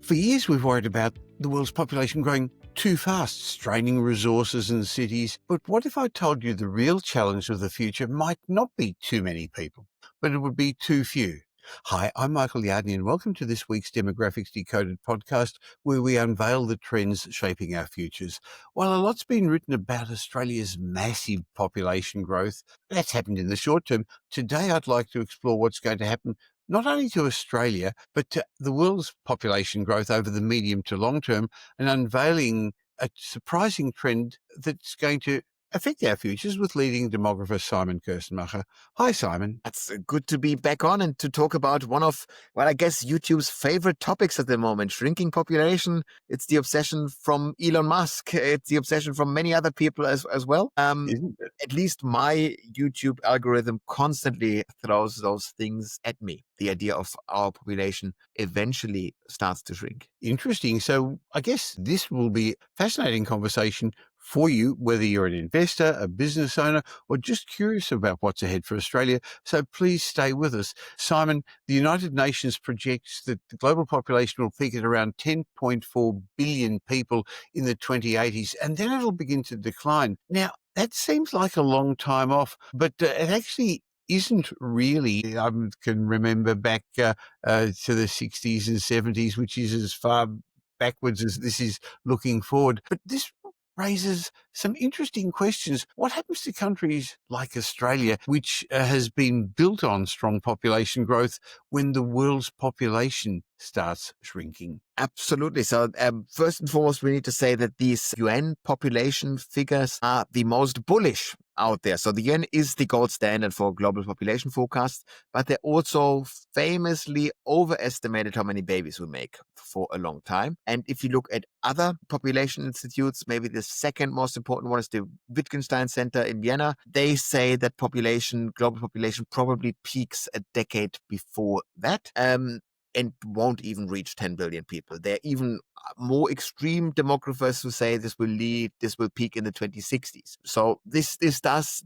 For years, we've worried about the world's population growing too fast, straining resources and cities. But what if I told you the real challenge of the future might not be too many people, but it would be too few? Hi, I'm Michael Yardney, and welcome to this week's Demographics Decoded podcast, where we unveil the trends shaping our futures. While a lot's been written about Australia's massive population growth, that's happened in the short term. Today, I'd like to explore what's going to happen not only to Australia, but to the world's population growth over the medium to long term, and unveiling a surprising trend that's going to affect our futures with leading demographer Simon Kirstenmacher. Hi, Simon. It's good to be back on and to talk about one of, well, I guess YouTube's favorite topics at the moment, shrinking population. It's the obsession from Elon Musk. It's the obsession from many other people as well. Isn't it? At least my YouTube algorithm constantly throws those things at me. The idea of our population eventually starts to shrink. Interesting. So I guess this will be a fascinating conversation for you, whether you're an investor, a business owner, or just curious about what's ahead for Australia. So please stay with us. Simon, the United Nations projects that the global population will peak at around 10.4 billion people in the 2080s, and then it'll begin to decline. Now, that seems like a long time off, but it actually isn't really. I can remember back to the 60s and 70s, which is as far backwards as this is looking forward. But this raises some interesting questions. What happens to countries like Australia, which has been built on strong population growth, when the world's population starts shrinking? Absolutely. So first and foremost, we need to say that these UN population figures are the most bullish out there. So the UN is the gold standard for global population forecasts, but they also famously overestimated how many babies we make for a long time. And if you look at other population institutes, maybe the second most important one is the Wittgenstein Center in Vienna. They say that global population probably peaks a decade before that. And won't even reach 10 billion people. There are even more extreme demographers who say this will peak in the 2060s. So there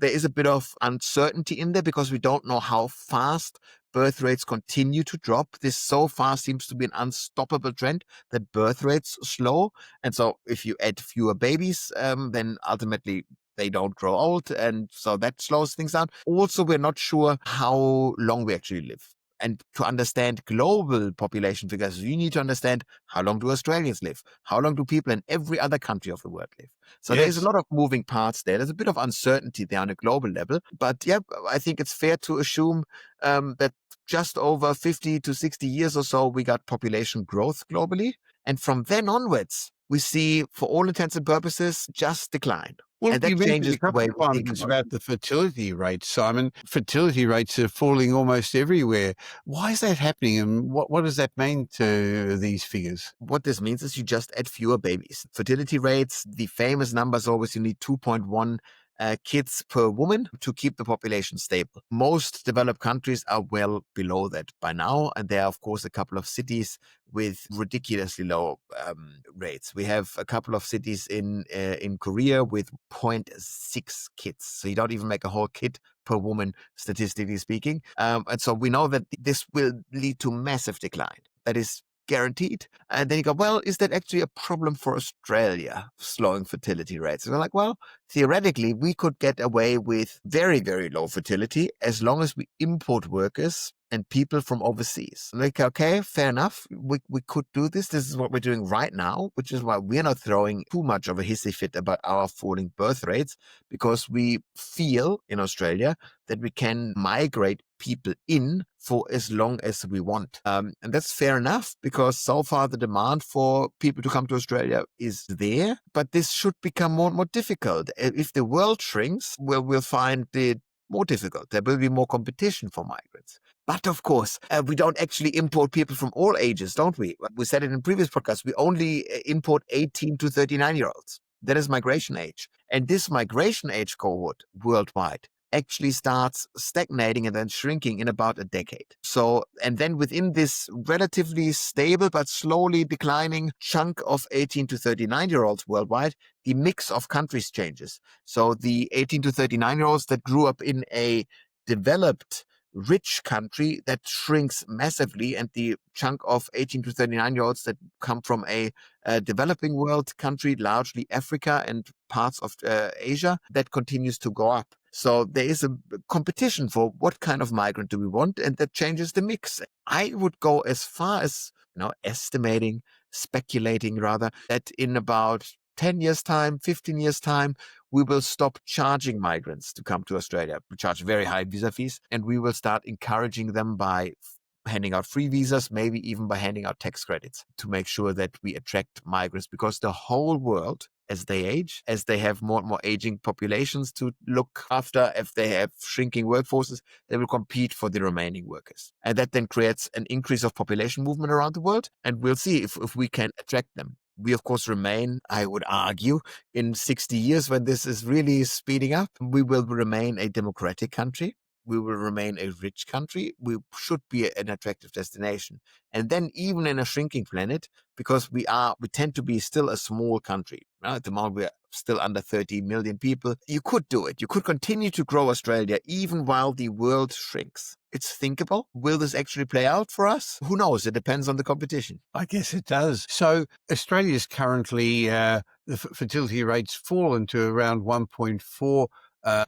is a bit of uncertainty in there because we don't know how fast birth rates continue to drop. This so far seems to be an unstoppable trend that birth rates slow. And so if you add fewer babies, then ultimately they don't grow old. And so that slows things down. Also, we're not sure how long we actually live. And to understand global population figures, you need to understand how long do Australians live? How long do people in every other country of the world live? So There's a lot of moving parts there. There's a bit of uncertainty there on a global level. But yeah, I think it's fair to assume that just over 50 to 60 years or so, we got population growth globally. And from then onwards, we see, for all intents and purposes, just decline. Well, and that you mentioned changes a couple the way of we think times about it. about the fertility rates, Simon. Fertility rates are falling almost everywhere. Why is that happening, and what does that mean to these figures? What this means is you just add fewer babies. Fertility rates, the famous numbers always, you need 2.1 kids per woman to keep the population stable. Most developed countries are well below that by now, and there are, of course, a couple of cities with ridiculously low rates. We have a couple of cities in Korea with 0.6 kids, so you don't even make a whole kid per woman, statistically speaking. And so we know that this will lead to massive decline. That is guaranteed. And then you go, well, is that actually a problem for Australia, slowing fertility rates? And we're like, well, theoretically, we could get away with very, very low fertility as long as we import workers and people from overseas. Like, okay, fair enough. We could do this. This is what we're doing right now, which is why we're not throwing too much of a hissy fit about our falling birth rates, because we feel in Australia that we can migrate people in for as long as we want. And that's fair enough, because so far the demand for people to come to Australia is there, but this should become more and more difficult. If the world shrinks, we'll find it more difficult. There will be more competition for migrants. But of course, we don't actually import people from all ages, don't we? We said it in previous podcasts. We only import 18 to 39-year-olds. That is migration age. And this migration age cohort worldwide actually starts stagnating and then shrinking in about a decade. So, and then within this relatively stable but slowly declining chunk of 18 to 39-year-olds worldwide, the mix of countries changes. So the 18 to 39-year-olds that grew up in a developed rich country that shrinks massively, and the chunk of 18 to 39-year-olds that come from a developing world country, largely Africa and parts of Asia, that continues to go up. So there is a competition for what kind of migrant do we want, and that changes the mix. I would go as far as estimating, speculating rather, that in about 10 years' time, 15 years' time, we will stop charging migrants to come to Australia. We charge very high visa fees, and we will start encouraging them by handing out free visas, maybe even by handing out tax credits to make sure that we attract migrants, because the whole world, as they age, as they have more and more aging populations to look after, if they have shrinking workforces, they will compete for the remaining workers. And that then creates an increase of population movement around the world, and we'll see if we can attract them. We, of course, remain, I would argue, in 60 years, when this is really speeding up, we will remain a democratic country. We will remain a rich country. We should be an attractive destination. And then even in a shrinking planet, because we tend to be still a small country. At the moment, we're still under 30 million people. You could do it. You could continue to grow Australia even while the world shrinks. It's thinkable. Will this actually play out for us? Who knows? It depends on the competition. I guess it does. So Australia's currently, the fertility rate's fallen to around 1.4,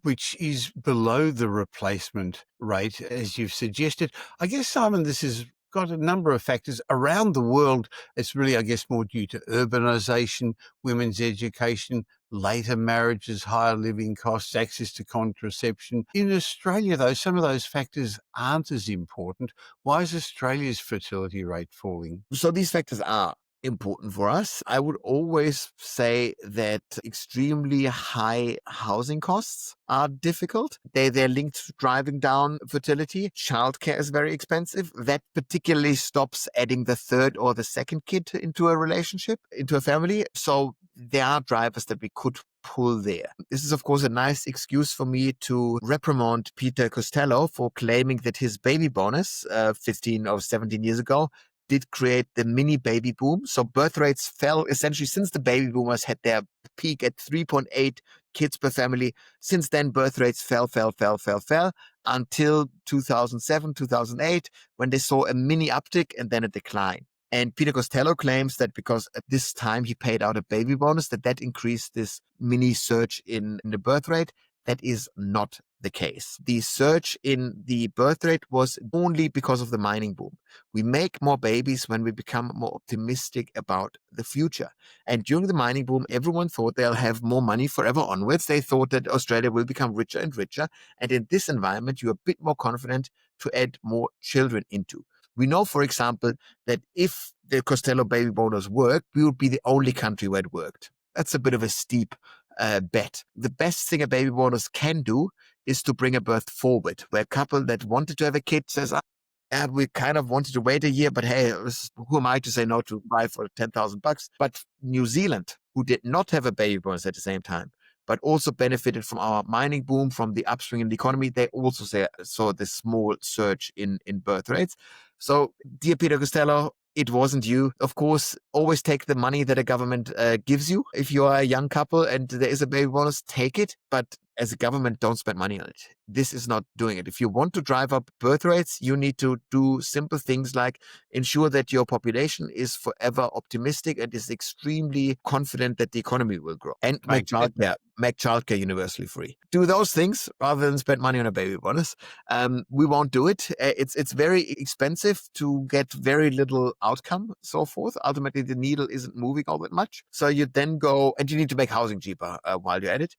which is below the replacement rate, as you've suggested. I guess, Simon, this has got a number of factors around the world. It's really, I guess, more due to urbanisation, women's education, later marriages, higher living costs, access to contraception. In Australia, though, some of those factors aren't as important. Why is Australia's fertility rate falling? So these factors are important for us. I would always say that extremely high housing costs are difficult. They're linked to driving down fertility. Childcare is very expensive. That particularly stops adding the third or the second kid into a relationship, into a family. So there are drivers that we could pull there. This is, of course, a nice excuse for me to reprimand Peter Costello for claiming that his baby bonus 15 or 17 years ago did create the mini baby boom. So birth rates fell essentially since the baby boomers had their peak at 3.8 kids per family. Since then, birth rates fell until 2007, 2008, when they saw a mini uptick and then a decline. And Peter Costello claims that because at this time he paid out a baby bonus, that increased this mini surge in the birth rate. That is not the case. The surge in the birth rate was only because of the mining boom. We make more babies when we become more optimistic about the future. And during the mining boom, everyone thought they'll have more money forever onwards. They thought that Australia will become richer and richer. And in this environment, you're a bit more confident to add more children into. We know, for example, that if the Costello baby bonus worked, we would be the only country where it worked. That's a bit of a steep bet. The best thing a baby bonus can do is to bring a birth forward, where a couple that wanted to have a kid says, we kind of wanted to wait a year, but hey, who am I to say no to buy for $10,000? But New Zealand, who did not have a baby bonus at the same time, but also benefited from our mining boom, from the upswing in the economy, they also saw this small surge in birth rates. So, dear Peter Costello, it wasn't you. Of course, always take the money that a government gives you. If you are a young couple and there is a baby bonus, take it. But as a government, don't spend money on it. This is not doing it. If you want to drive up birth rates, you need to do simple things like ensure that your population is forever optimistic and is extremely confident that the economy will grow. And make childcare universally free. Do those things rather than spend money on a baby bonus. We won't do it. It's very expensive to get very little outcome, so forth. Ultimately, the needle isn't moving all that much. So you then go, and you need to make housing cheaper while you're at it.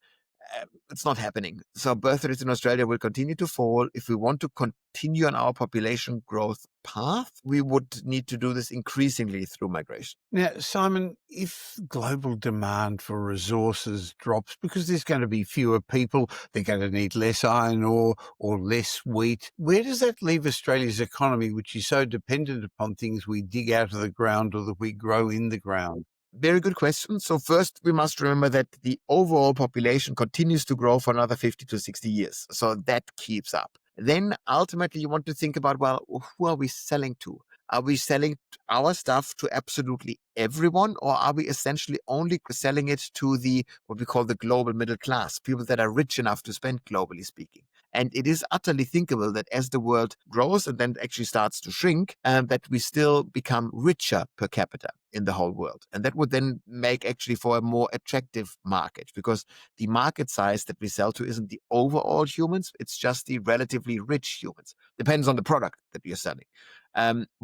It's not happening. So birth rates in Australia will continue to fall. If we want to continue on our population growth path, we would need to do this increasingly through migration. Now, Simon, if global demand for resources drops because there's going to be fewer people, they're going to need less iron ore or less wheat, where does that leave Australia's economy, which is so dependent upon things we dig out of the ground or that we grow in the ground? Very good question. So first, we must remember that the overall population continues to grow for another 50 to 60 years. So that keeps up. Then ultimately, you want to think about, well, who are we selling to? Are we selling our stuff to absolutely everyone, or are we essentially only selling it to the what we call the global middle class, people that are rich enough to spend, globally speaking? And it is utterly thinkable that as the world grows and then actually starts to shrink, that we still become richer per capita in the whole world. And that would then make actually for a more attractive market, because the market size that we sell to isn't the overall humans, it's just the relatively rich humans. Depends on the product that you're selling.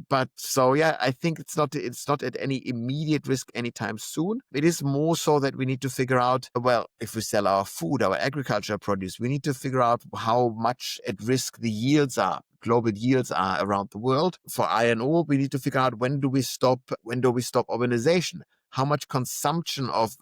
But so yeah, I think it's not at any immediate risk anytime soon. It is more so that we need to figure out, well, if we sell our food, our agricultural produce, we need to figure out how much at risk the yields are, global yields are around the world. For iron ore, we need to figure out when do we stop urbanization? How much consumption of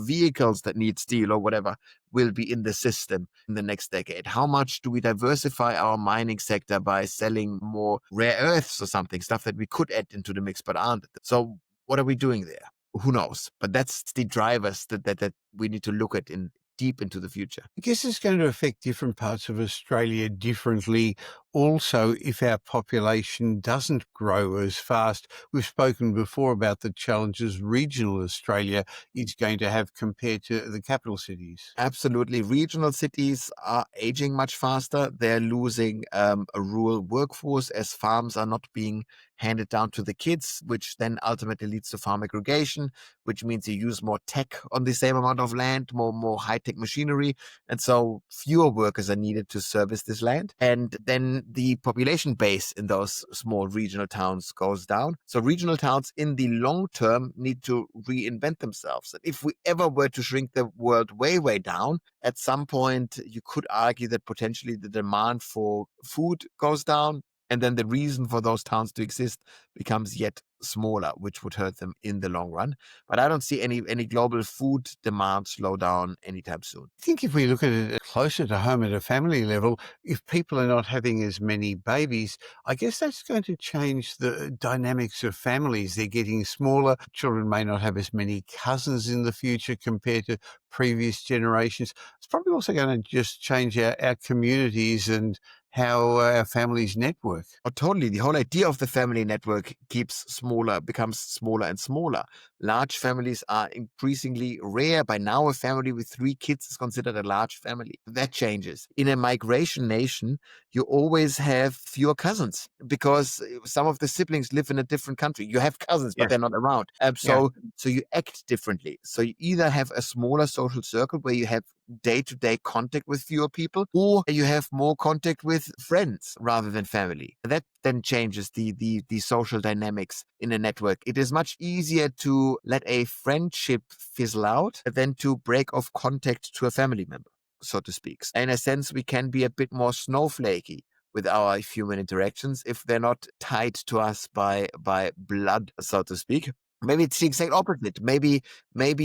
vehicles that need steel or whatever will be in the system in the next decade? How much do we diversify our mining sector by selling more rare earths or something, stuff that we could add into the mix but aren't? So what are we doing there? Who knows? But that's the drivers that we need to look at in deep into the future. I guess it's going to affect different parts of Australia differently. Also, if our population doesn't grow as fast, we've spoken before about the challenges regional Australia is going to have compared to the capital cities. Absolutely. Regional cities are aging much faster. They're losing a rural workforce as farms are not being handed down to the kids, which then ultimately leads to farm aggregation, which means you use more tech on the same amount of land, more high-tech machinery. And so fewer workers are needed to service this land. And then the population base in those small regional towns goes down. So regional towns in the long term need to reinvent themselves. And if we ever were to shrink the world way, way down, at some point you could argue that potentially the demand for food goes down, and then the reason for those towns to exist becomes yet smaller, which would hurt them in the long run. But I don't see any global food demand slow down anytime soon. I think if we look at it closer to home at a family level, if people are not having as many babies, I guess that's going to change the dynamics of families. They're getting smaller. Children may not have as many cousins in the future compared to previous generations. It's probably also going to just change our communities and how our families network. Oh, totally. The whole idea of the family network becomes smaller and smaller. Large families are increasingly rare. By now, a family with 3 kids is considered a large family. That changes. In a migration nation, you always have fewer cousins because some of the siblings live in a different country. You have cousins, but Yeah. they're not around. Yeah. So you act differently. So you either have a smaller social circle where you have day-to-day contact with fewer people, or you have more contact with friends rather than family. That then changes the social dynamics in a network. It is much easier to let a friendship fizzle out than to break off contact to a family member, so to speak. In a sense, we can be a bit more snowflakey with our human interactions if they're not tied to us by blood, so to speak. Maybe it's the exact opposite. Maybe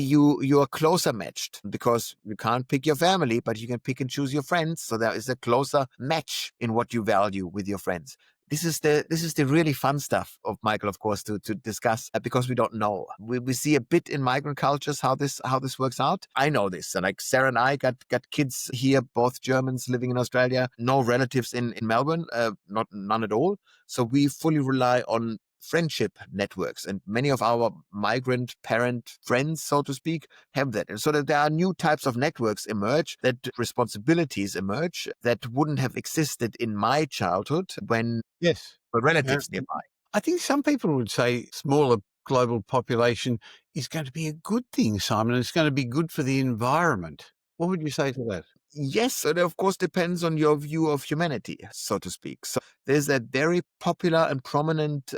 you are closer matched because you can't pick your family, but you can pick and choose your friends. So there is a closer match in what you value with your friends. This is the really fun stuff of Michael, of course, to discuss because we don't know. We see a bit in migrant cultures how this works out. I know this, and like Sarah and I got kids here, both Germans living in Australia, no relatives in Melbourne, none at all. So we fully rely on friendship networks, and many of our migrant parent friends, so to speak, have that. And so that there are new types of networks emerge, that responsibilities emerge that wouldn't have existed in my childhood when Yes. were Yeah. relatives nearby. I think some people would say smaller global population is going to be a good thing, Simon. It's going to be good for the environment. What would you say to that? Yes, it of course depends on your view of humanity, so to speak. So there's that very popular and prominent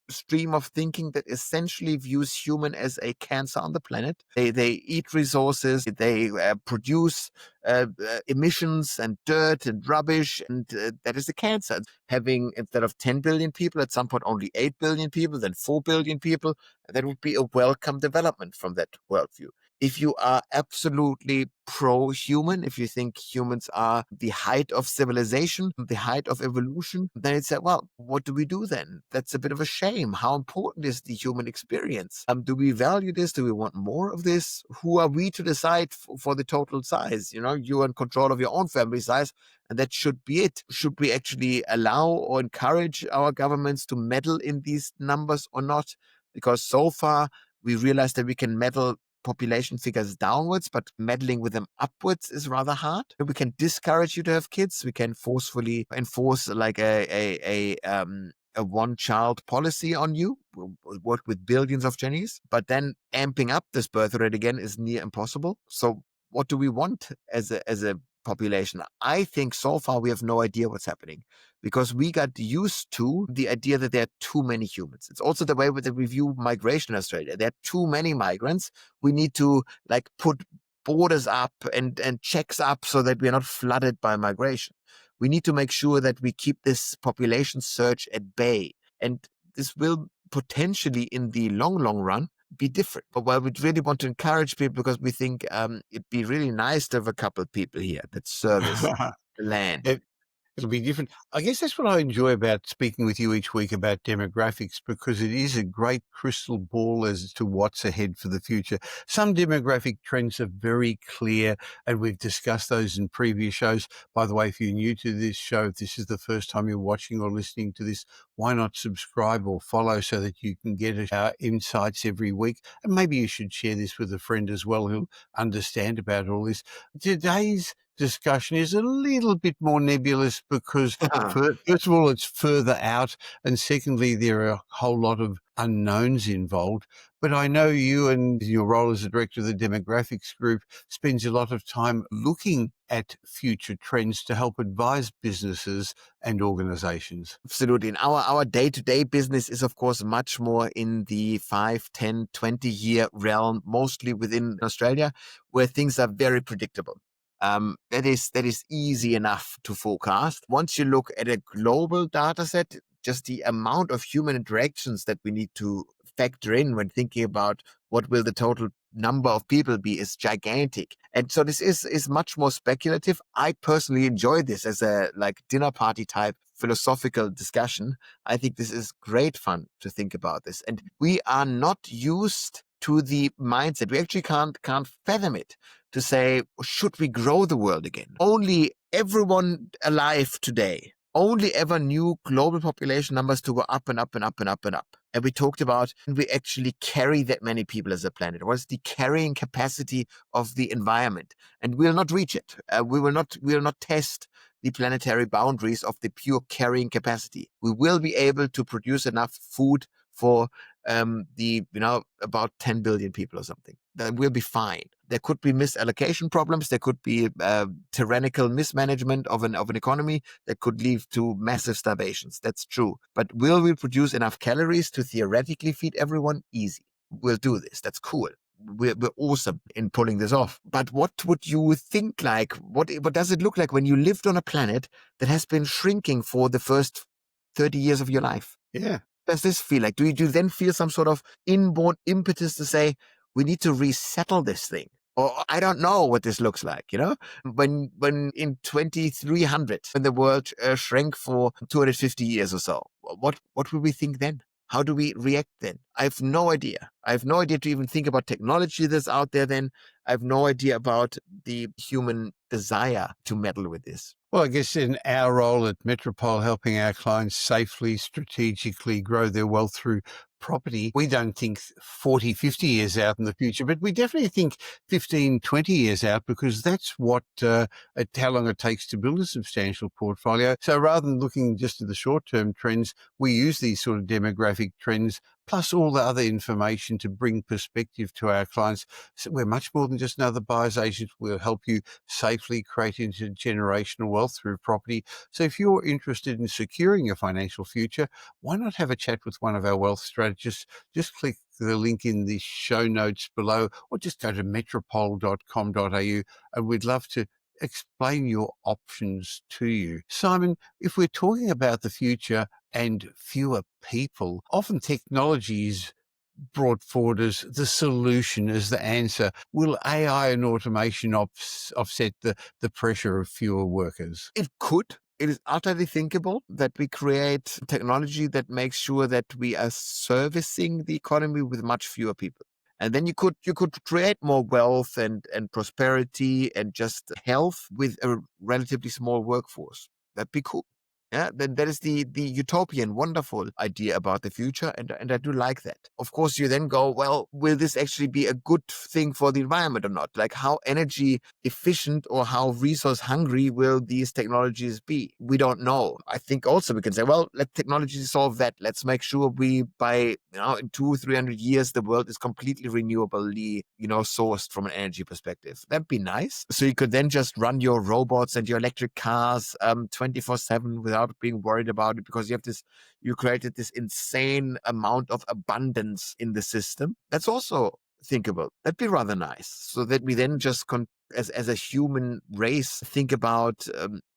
stream of thinking that essentially views human as a cancer on the planet. They eat resources, they produce emissions and dirt and rubbish, and that is a cancer. Having, instead of 10 billion people, at some point only 8 billion people, then 4 billion people, that would be a welcome development from that worldview. If you are absolutely pro-human, if you think humans are the height of civilization, the height of evolution, then it's like, well, what do we do then? That's a bit of a shame. How important is the human experience? Do we value this? Do we want more of this? Who are we to decide for the total size? You're in control of your own family size, and that should be it. Should we actually allow or encourage our governments to meddle in these numbers or not? Because so far, we realize that we can meddle population figures downwards, but meddling with them upwards is rather hard. We can discourage you to have kids. We can forcefully enforce like a one-child policy on you. We'll work with billions of Chinese, but then amping up this birth rate again is near impossible. So what do we want as a population? I think so far we have no idea what's happening, because we got used to the idea that there are too many humans. It's also the way that we view migration in Australia. There are too many migrants. We need to like put borders up and checks up so that we're not flooded by migration. We need to make sure that we keep this population surge at bay. And this will potentially, in the long run, be different. But while we really want to encourage people, because we think it'd be really nice to have a couple of people here that service the land. It, It'll be different. I guess that's what I enjoy about speaking with you each week about demographics, because it is a great crystal ball as to what's ahead for the future. Some demographic trends are very clear, and we've discussed those in previous shows. By the way, if you're new to this show, if this is the first time you're watching or listening to this, why not subscribe or follow so that you can get our insights every week? And maybe you should share this with a friend as well who'll understand about all this. Today's discussion is a little bit more nebulous because first of all, it's further out, and secondly, there are a whole lot of unknowns involved. But I know you, and your role as the director of the demographics group, spends a lot of time looking at future trends to help advise businesses and organizations. Absolutely. And our day-to-day business is, of course, much more in the 5, 10, 20-year realm, mostly within Australia, where things are very predictable. That is easy enough to forecast. Once you look at a global data set, just the amount of human interactions that we need to factor in when thinking about what will the total number of people be is gigantic. And so this is much more speculative. I personally enjoy this as a like dinner party type philosophical discussion. I think this is great fun to think about this. And we are not used to the mindset. We actually can't fathom it, to say, should we grow the world again? Only everyone alive today only ever knew global population numbers to go up and up and up and up and up. And we talked about, we actually carry that many people as a planet. What is the carrying capacity of the environment? And we'll not reach it. We will not test the planetary boundaries of the pure carrying capacity. We will be able to produce enough food for about 10 billion people or something. That will be fine. There could be misallocation problems. There could be tyrannical mismanagement of an economy that could lead to massive starvations. That's true. But will we produce enough calories to theoretically feed everyone? Easy. We'll do this. That's cool. We're awesome in pulling this off. But what would you think like? What does it look like when you lived on a planet that has been shrinking for the first 30 years of your life? Yeah. Does this feel like? Do you then feel some sort of inborn impetus to say, we need to resettle this thing? Or I don't know what this looks like, When in 2300, when the world shrank for 250 years or so, what will we think then? How do we react then? I have no idea. I have no idea to even think about technology that's out there then. I have no idea about the human desire to meddle with this. Well, I guess in our role at Metropole, helping our clients safely, strategically grow their wealth through property, we don't think 40, 50 years out in the future, but we definitely think 15, 20 years out, because that's how long it takes to build a substantial portfolio. So rather than looking just at the short-term trends, we use these sort of demographic trends plus all the other information to bring perspective to our clients. So we're much more than just another buyer's agent. We'll help you safely create intergenerational wealth through property. So if you're interested in securing your financial future, why not have a chat with one of our wealth strategists? Just click the link in the show notes below, or just go to metropole.com.au, and we'd love to explain your options to you. Simon, if we're talking about the future and fewer people, often technology is brought forward as the solution, as the answer? Will AI and automation offset the pressure of fewer workers? It could. It is utterly thinkable that we create technology that makes sure that we are servicing the economy with much fewer people. And then you could create more wealth and prosperity and just health with a relatively small workforce. That'd be cool. Yeah, that is the utopian, wonderful idea about the future, and I do like that. Of course, you then go, well, will this actually be a good thing for the environment or not? Like, how energy efficient or how resource hungry will these technologies be? We don't know. I think also we can say, well, let technology solve that. Let's make sure we, by in 200-300 years, the world is completely renewably sourced from an energy perspective. That'd be nice. So you could then just run your robots and your electric cars 24/7 without being worried about it, because you created this insane amount of abundance in the system. That's also thinkable. That'd be rather nice. So that we then just as a human race think about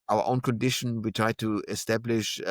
our own condition. We try to establish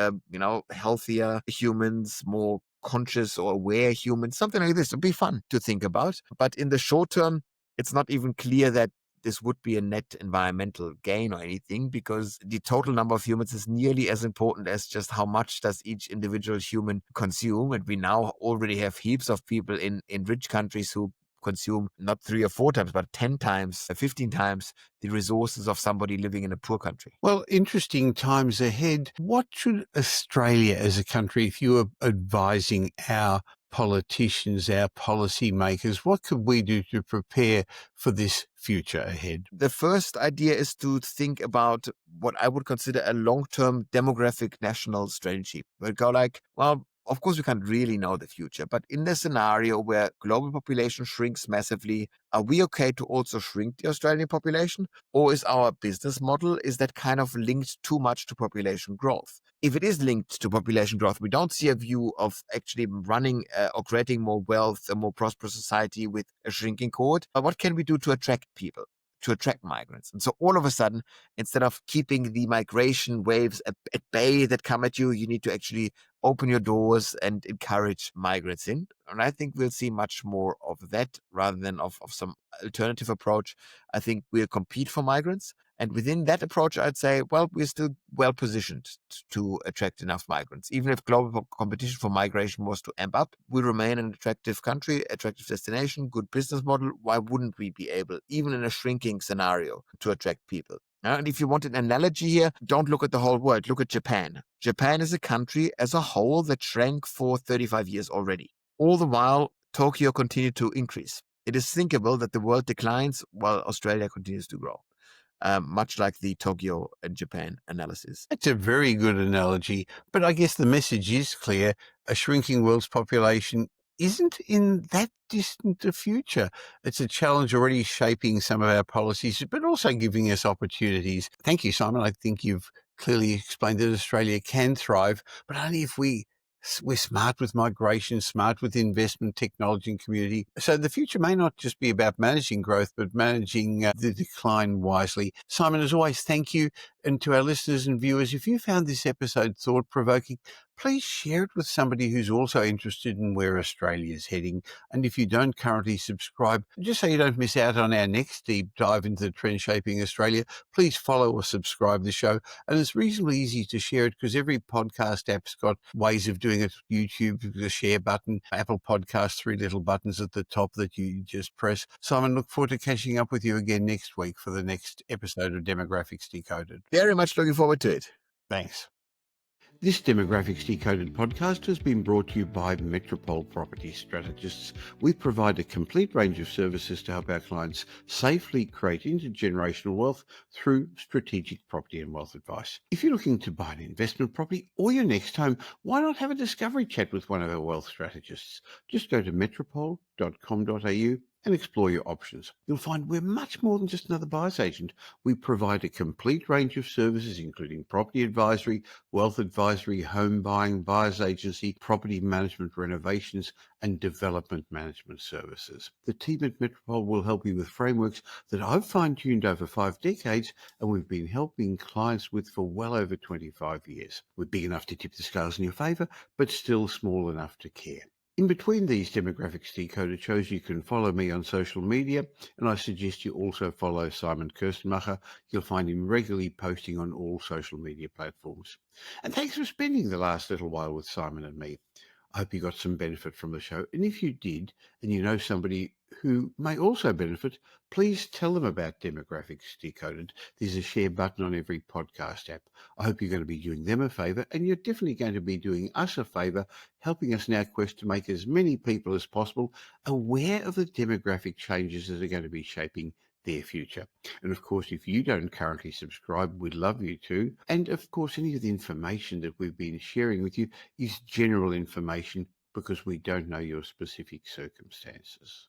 healthier humans, more conscious or aware humans, something like this. It'd be fun to think about. But in the short term, it's not even clear that this would be a net environmental gain or anything, because the total number of humans is nearly as important as just how much does each individual human consume. And we now already have heaps of people in rich countries who consume not 3 or 4 times, but 10 times, 15 times the resources of somebody living in a poor country. Well, interesting times ahead. What should Australia as a country, if you were advising our politicians, our policymakers, what could we do to prepare for this future ahead? The first idea is to think about what I would consider a long-term demographic national strategy. We'd go like, well, of course we can't really know the future, but in the scenario where global population shrinks massively, are we okay to also shrink the Australian population? Or is our business model, is that kind of linked too much to population growth? If it is linked to population growth, we don't see a view of actually running or creating more wealth, a more prosperous society with a shrinking cohort. But what can we do to attract people, to attract migrants? And so all of a sudden, instead of keeping the migration waves at bay that come at you, you need to actually open your doors and encourage migrants in. And I think we'll see much more of that rather than of some alternative approach. I think we'll compete for migrants. And within that approach, I'd say, well, we're still well positioned to attract enough migrants. Even if global competition for migration was to amp up, we remain an attractive country, attractive destination, good business model. Why wouldn't we be able, even in a shrinking scenario, to attract people? And if you want an analogy here, don't look at the whole world. Look at Japan. Japan is a country as a whole that shrank for 35 years already. All the while, Tokyo continued to increase. It is thinkable that the world declines while Australia continues to grow. Much like the Tokyo and Japan analysis. That's a very good analogy, but I guess the message is clear. A shrinking world's population isn't in that distant a future. It's a challenge already shaping some of our policies, but also giving us opportunities. Thank you, Simon. I think you've clearly explained that Australia can thrive, but only if we're smart with migration, smart with investment, technology and community. So the future may not just be about managing growth, but managing the decline wisely. Simon, as always, thank you. And to our listeners and viewers, if you found this episode thought-provoking, please share it with somebody who's also interested in where Australia is heading. And if you don't currently subscribe, just so you don't miss out on our next deep dive into the trend shaping Australia, please follow or subscribe the show. And it's reasonably easy to share it because every podcast app's got ways of doing it. YouTube, the share button, Apple Podcasts, 3 little buttons at the top that you just press. Simon, look forward to catching up with you again next week for the next episode of Demographics Decoded. Very much looking forward to it. Thanks. This Demographics Decoded podcast has been brought to you by Metropole Property Strategists. We provide a complete range of services to help our clients safely create intergenerational wealth through strategic property and wealth advice. If you're looking to buy an investment property or your next home, why not have a discovery chat with one of our wealth strategists? Just go to metropole.com.au and explore your options. You'll find we're much more than just another buyer's agent. We provide a complete range of services, including property advisory, wealth advisory, home buying, buyer's agency, property management, renovations, and development management services. The team at Metropole will help you with frameworks that I've fine-tuned over 5 decades, and we've been helping clients with for well over 25 years. We're big enough to tip the scales in your favour, but still small enough to care. In between these Demographics Decoded shows, you can follow me on social media, and I suggest you also follow Simon Kirstenmacher. You'll find him regularly posting on all social media platforms. And thanks for spending the last little while with Simon and me. I hope you got some benefit from the show. And if you did, and you know somebody who may also benefit, please tell them about Demographics Decoded. There's a share button on every podcast app. I hope you're going to be doing them a favour, and you're definitely going to be doing us a favour, helping us in our quest to make as many people as possible aware of the demographic changes that are going to be shaping their future. And of course, if you don't currently subscribe, we'd love you to. And of course, any of the information that we've been sharing with you is general information because we don't know your specific circumstances.